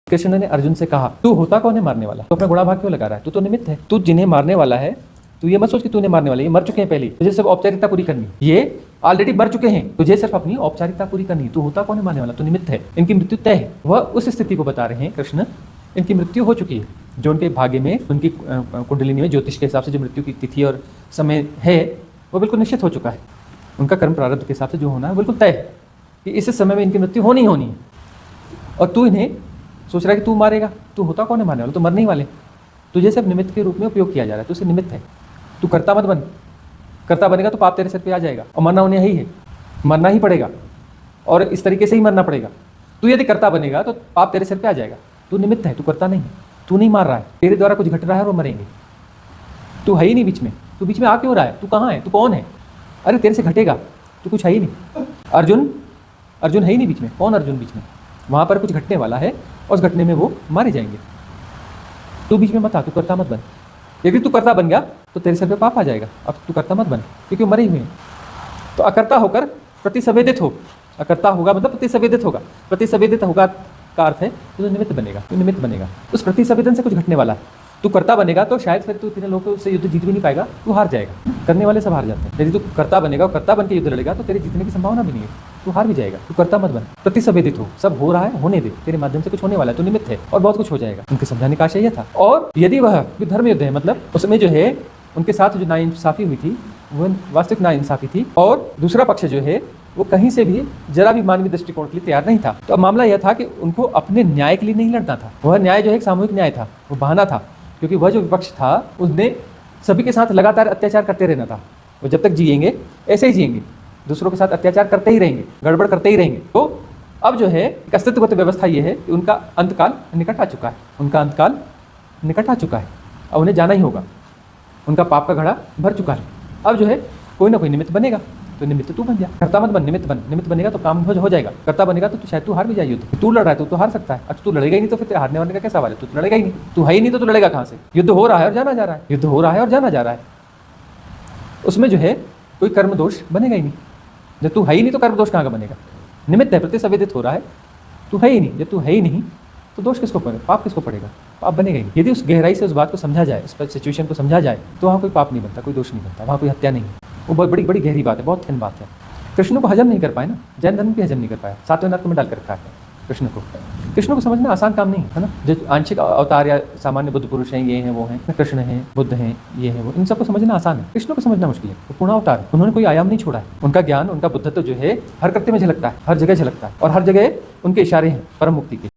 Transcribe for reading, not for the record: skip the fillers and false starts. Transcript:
कृष्ण ने अर्जुन से कहा, तू होता कौन है मारने वाला? तो अपना घोड़ा भाग क्यों लगा रहा है? तू तो निमित्त है। तू जिन्हें मारने वाला है, तू ये मत सोच कि तूने मारने वाला है, ये मर चुके हैं पहले, तुझे सिर्फ औपचारिकता पूरी करनी है। ये ऑलरेडी मर चुके हैं, तुझे सिर्फ अपनी औपचारिकता पूरी करनी है। तू होता कौन है मारने वाला? तू निमित्त है। इनकी मृत्यु तय है। वह उस स्थिति को बता रहे हैं कृष्ण, इनकी मृत्यु हो चुकी है, जो उनके भाग्य में, उनकी कुंडलिनी में ज्योतिष के हिसाब से जो मृत्यु की तिथि और समय है वो बिल्कुल निश्चित हो चुका है। उनका कर्म प्रारब्ध के हिसाब से जो होना है बिल्कुल तय है कि इस समय में इनकी मृत्यु होनी ही होनी है। और तू इन्हें सोच रहा है कि तू मारेगा। तू होता कौन है मारने वाला? तो मरने ही वाले, तुझे सिर्फ निमित्त के रूप में उपयोग किया जा रहा है। तू सिर्फ निमित्त है। तू कर्ता मत बन। कर्ता बनेगा तो पाप तेरे सिर पे आ जाएगा और मरना उन्हें ही है, मरना ही पड़ेगा और इस तरीके से ही मरना पड़ेगा। तू यदि कर्ता बनेगा तो पाप तेरे सिर पे आ जाएगा। तू निमित्त है, तू कर्ता नहीं है। तू नहीं मार रहा है, तेरे द्वारा कुछ घट रहा है और वो मरेंगे। तू है ही नहीं बीच में। तू बीच में आ क्यों रहा है? तू कहाँ है? तू कौन है? अरे तेरे से घटेगा, तू कुछ है ही नहीं। अर्जुन है ही नहीं बीच में। कौन अर्जुन बीच में? वहाँ पर कुछ घटने वाला है और उस घटने में वो मारे जाएंगे। तू बीच में मत आ, तू कर्ता मत बन। यदि तू कर्ता बन गया तो तेरे सर पे पाप आ जाएगा। अब तू कर्ता मत बन, क्योंकि मरे हुए हैं। तो अकर्ता होकर प्रतिसंवेदित हो। अकर्ता होगा मतलब प्रतिसंवेदित होगा। प्रतिसंवेदित होगा का अर्थ है तो निमित्त बनेगा। तू निमित्त बनेगा, उस प्रतिसंवेदन से कुछ घटने वाला है। तू कर्ता बनेगा तो शायद फिर तू इतने लोगों से युद्ध जीत भी नहीं पाएगा, तू हार जाएगा। करने वाले सब हार जाते हैं। यदि तू कर्ता बनेगा और कर्ता बन के युद्ध लड़ेगा तो तेरे जीतने की संभावना भी नहीं है, तू हार भी जाएगा। तू कर्ता मत बन, प्रतिसंवेदित हो। सब हो रहा है, होने दे, तेरे माध्यम से कुछ होने वाला है, तू निमित्त है और बहुत कुछ हो जाएगा। उनके समझाने का आशय यह था। और यदि वह धर्म युद्ध है, मतलब उसमें जो है उनके साथ जो नाइंसाफी हुई थी वह वास्तविक नाइंसाफी थी और दूसरा पक्ष जो है वो कहीं से भी जरा भी मानवीय दृष्टिकोण के लिए तैयार नहीं था। तो अब मामला यह था कि उनको अपने न्याय के लिए नहीं लड़ना था। वह न्याय जो है एक सामूहिक न्याय था, वो बहाना था, क्योंकि वह जो विपक्ष था उसने सभी के साथ लगातार अत्याचार करते रहना था। वो जब तक जिएंगे ऐसे ही जिएंगे, दूसरों के साथ अत्याचार करते ही रहेंगे, गड़बड़ करते ही रहेंगे। तो अब जो है एक अस्तित्वगत व्यवस्था ये है कि उनका अंतकाल निकट आ चुका है। उनका अंतकाल निकट आ चुका है, अब उन्हें जाना ही होगा। उनका पाप का घड़ा भर चुका है। अब जो है कोई ना कोई निमित्त बनेगा, तो निमित्त तू बन जा। कर्ता मत बन, निमित्त बन। निमित्त बनेगा तो काम हो जाएगा। कर्ता बनेगा तो शायद तू हार भी जाए युद्ध। तू लड़ रहा है तो हार सकता है। अच्छा तू लड़ेगा ही नहीं तो फिर हारने वाले का क्या सवाल है? तू तो लड़ेगा ही नहीं, तू है ही नहीं तो तू लड़ेगा कहाँ से? युद्ध हो रहा है और जाना जा रहा है, युद्ध हो रहा है और जाना जा रहा है। उसमें जो है कोई कर्म दोष बनेगा ही नहीं। जब तू है ही नहीं तो कर्म दोष कहाँ का बनेगा? निमित्त है, प्रतिसंवेदित हो रहा है, तू है ही नहीं। जब तू है ही नहीं तो दोष किसको पड़ेगा? पाप किसको पड़ेगा? पाप बनेगा ही नहीं। यदि उस गहराई से उस बात को समझा जाए, उस सिचुएशन को समझा जाए, तो वहाँ कोई पाप नहीं बनता, कोई दोष नहीं बनता, वहाँ कोई हत्या नहीं है। वो बहुत बड़ी बड़ी गहरी बात है, बहुत थिन बात है। कृष्ण को हजम नहीं कर पाए ना, जैन धर्म भी हजम नहीं कर पाया, सातवें नर्क में डाल कर रखा है कृष्ण को समझना आसान काम नहीं है ना। जो आंशिक अवतार या सामान्य बुद्ध पुरुष हैं, ये हैं वो हैं, कृष्ण हैं, बुद्ध हैं, ये हैं वो, इन सबको समझना आसान है। कृष्ण को समझना मुश्किल है। वो पूर्ण अवतार, उन्होंने कोई आयाम नहीं छोड़ा है। उनका ज्ञान, उनका बुद्धत्व जो है हर कृत्य में झलकता है, हर जगह झलकता है और हर जगह उनके इशारे हैं परम मुक्ति के।